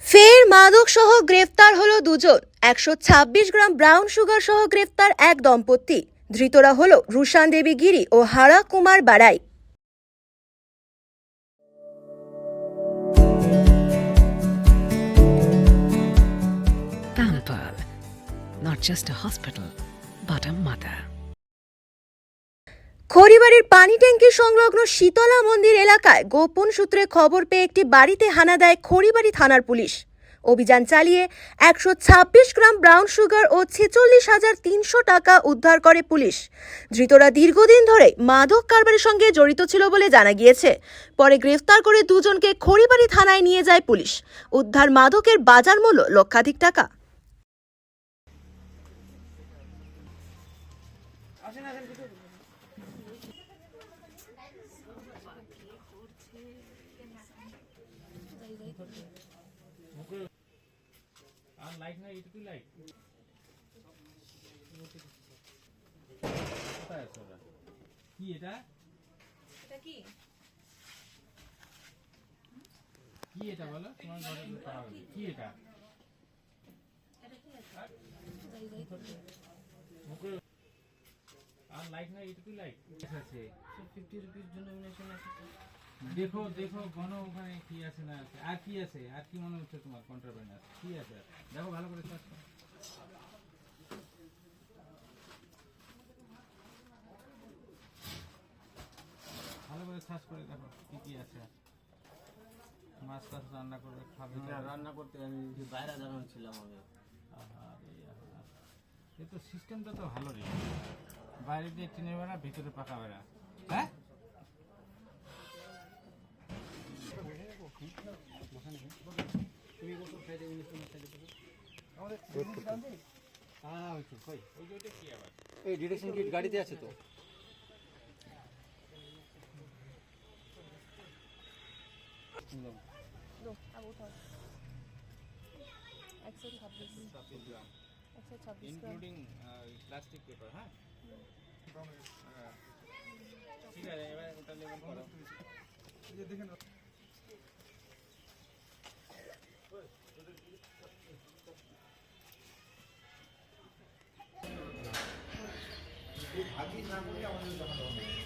ফের মাদক সহ গ্রেফতার হলো দুজন। 126 গ্রাম ব্রাউন সুগার সহ গ্রেফতার এক দম্পতি। ধৃতরা হলো রুশান দেবী গিরি ও হারা কুমার বাড়াই। Pampered, not just a hospital, but a mother. খড়িবাড়ির পানি ট্যাঙ্কি সংলগ্ন শীতলা মন্দির এলাকায় গোপন সূত্রে খবর পেয়ে একটি বাড়িতে হানা দেয় খড়িবাড়ি থানার পুলিশ। অভিযান চালিয়ে 126 গ্রাম ব্রাউন সুগার ও 46,300 টাকা উদ্ধার করে পুলিশ। ধৃতরা দীর্ঘদিন ধরে মাদক কারবারের সঙ্গে জড়িত ছিল বলে জানা গিয়েছে। পরে গ্রেফতার করে দুজনকে খড়িবাড়ি থানায় নিয়ে যায় পুলিশ। উদ্ধার মাদকের বাজার মূল্য লক্ষাধিক টাকা। আর লাইট না এইটুকুই লাইট কোথায় আছে ওরা? কি এটা কি এটা বলো তোমার ঘরে কি এটা আর লাইট না এইটুকুই লাইট আছে 50 রুপির ডোনেশন আছে। দেখো দেখো গণ ওখানে কি আছে না আছে আর কি আছে আর কি মনে হচ্ছে তোমার কন্ট্রাব্যান্ড আছে কি আছে দেখো ভালো করে সার্চ করো। ভালো করে সার্চ করে দেখো কি কি আছে। মাছ টাছ রান্না করবে খাবে রান্না করতে আমি বাইরে যখন ছিলাম আমি এ তো সিস্টেমটা তো ভালো রে বাইরে দিয়ে টিনের বেড়া ভিতরে পাকা বেড়া হ্যাঁ এই ডিটেকশন কিট গাড়িতে আছে তো। ইনক্লুডিং প্লাস্টিক পেপার হ্যাঁ ঠিক আছে এবার ওটা লেবেল করো দেখেন ভাগি না করে আমাদের